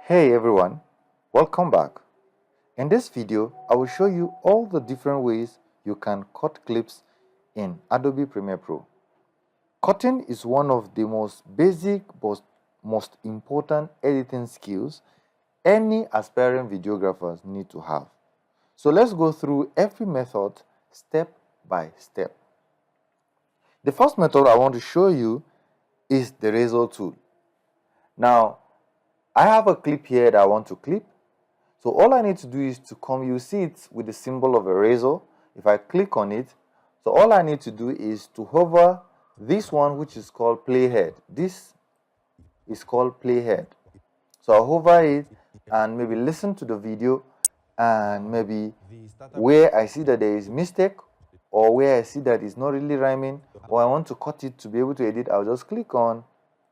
Hey everyone, welcome back. In this video, I will show you all the different ways you can cut clips in Adobe Premiere Pro. Cutting is one of the most basic but most important editing skills any aspiring videographers need to have. So let's go through every method step by step. The first method I want to show you is the razor tool. Now, I have a clip here that I want to clip. So all I need to do is to come, you see it with the symbol of a razor. If I click on it, so all I need to do is to hover this one, which is called playhead. This is called playhead. So I'll hover it and maybe listen to the video, and maybe where I see that there is mistake or where I see that it's not really rhyming or I want to cut it to be able to edit, I'll just click on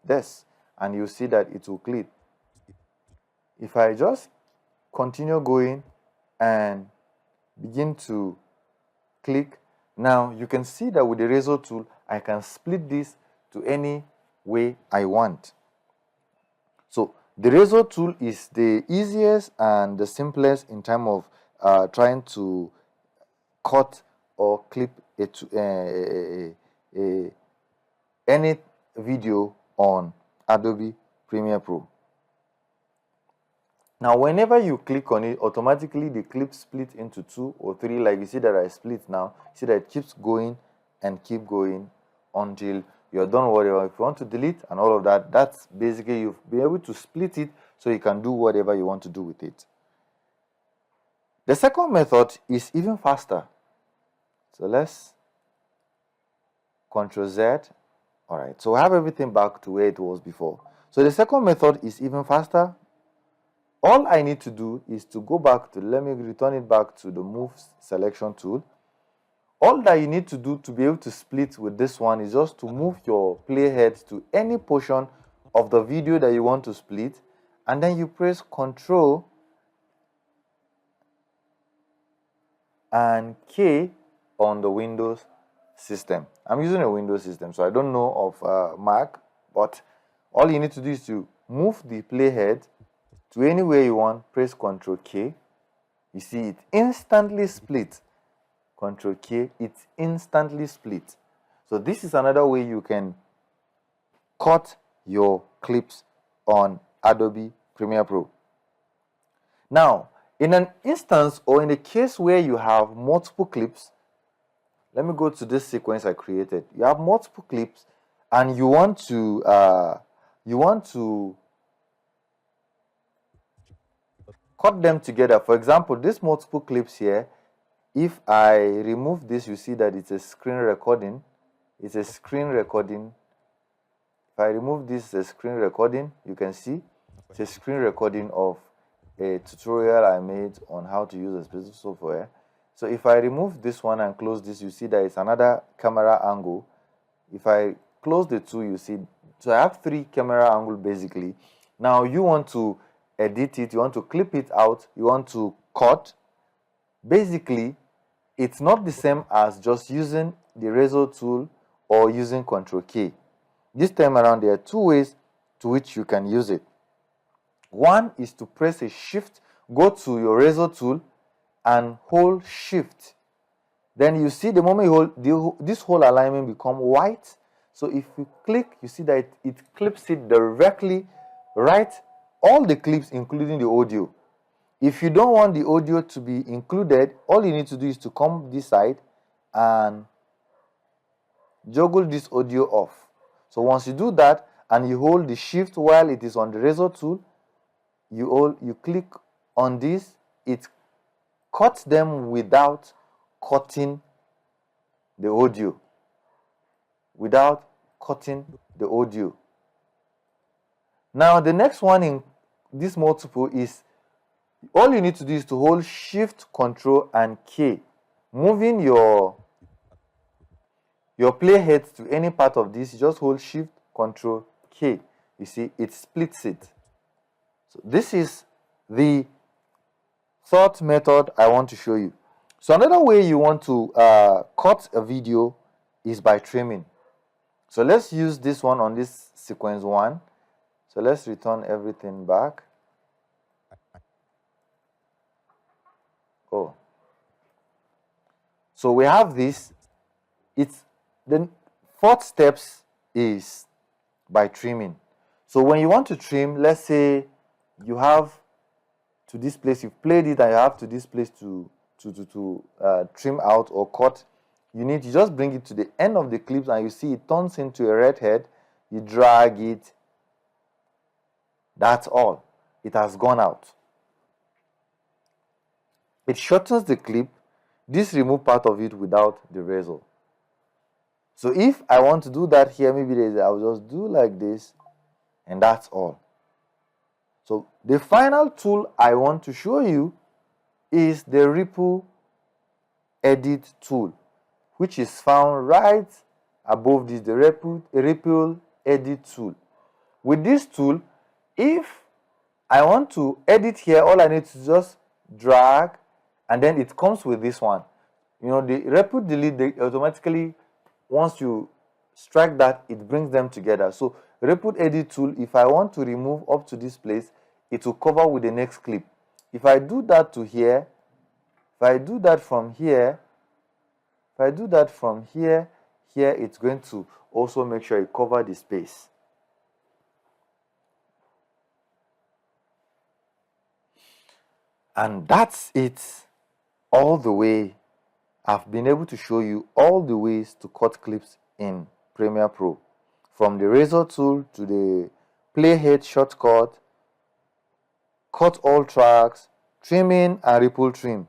this and you see that it will clip. If I just continue going and begin to click, now you can see that with the razor tool I can split this to any way I want. So the razor tool is the easiest and the simplest in terms of trying to cut or clip any video on Adobe Premiere Pro. Now, whenever you click on it, automatically the clip split into 2 or 3, like you see that I split now. See that it keeps going and keep going until you're done whatever. If you want to delete and all of that, that's basically you'll be able to split it so you can do whatever you want to do with it. The second method is even faster. So let's Ctrl Z. All right, so I have everything back to where it was before. So the second method is even faster. All I need to do is to go back to, let me return it back to the move selection tool. All that you need to do to be able to split with this one is just to move your playhead to any portion of the video that you want to split, and then you press Ctrl and K on the Windows system. I'm using a Windows system, so I don't know of Mac, but all you need to do is to move the playhead to anywhere you want, press Ctrl K. You see it instantly split. Ctrl K, it's instantly split. So this is another way you can cut your clips on Adobe Premiere Pro. Now, in an instance or in a case where you have multiple clips, let me go to this sequence I created. You have multiple clips and you want to cut them together. For example, these multiple clips here, if I remove this, you see that it's a screen recording. It's a screen recording. If I remove this, a screen recording, you can see it's a screen recording of a tutorial I made on how to use a specific software. So if I remove this one and close this, you see that it's another camera angle. If I close the two, you see, so I have 3 camera angles basically. Now you want to edit it, you want to clip it out, you want to cut. Basically, it's not the same as just using the razor tool or using Ctrl K. This time around, there are 2 ways to which you can use it. One is to press a shift, go to your razor tool and hold shift. Then you see the moment you hold, this whole alignment become white. So if you click, you see that it clips it directly right, all the clips including the audio. If you don't want the audio to be included, all you need to do is to come this side and juggle this audio off. So once you do that and you hold the shift while it is on the razor tool, you click on this, it cuts them without cutting the audio. Without cutting the audio. Now the next one in this multiple is, all you need to do is to hold shift, Ctrl and K, moving your playhead to any part of this. You just hold shift, Ctrl K. You see it splits it. So this is the third method I want to show you. So another way you want to cut a video is by trimming. So let's use this one on this sequence 1. So let's return everything back. Oh. So we have this. It's the fourth steps is by trimming. So when you want to trim, let's say you have to this place, you've played it and you have to this place to trim out or cut, you just bring it to the end of the clips and you see it turns into a red head. You drag it. That's all. It has gone out. It shortens the clip. This remove part of it without the razor. So if I want to do that here, maybe I'll just do like this, and that's all. So the final tool I want to show you is the Ripple Edit tool, which is found right above this, the Ripple Edit tool. With this tool, if I want to edit here, all I need to just drag, and then it comes with this one. The Ripple Delete, they automatically, once you strike that, it brings them together. So Ripple Edit tool, if I want to remove up to this place, it will cover with the next clip. If I do that to here, if I do that from here, here it's going to also make sure it covers the space. And that's it all the way. I've been able to show you all the ways to cut clips in Premiere Pro. From the razor tool to the playhead shortcut, cut all tracks, trimming and ripple trim.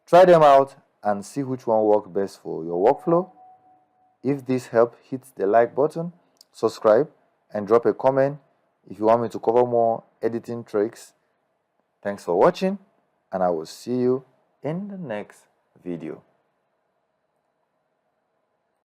Try them out and see which one works best for your workflow. If this helped, hit the like button, subscribe, and drop a comment if you want me to cover more editing tricks. Thanks for watching, and I will see you in the next video.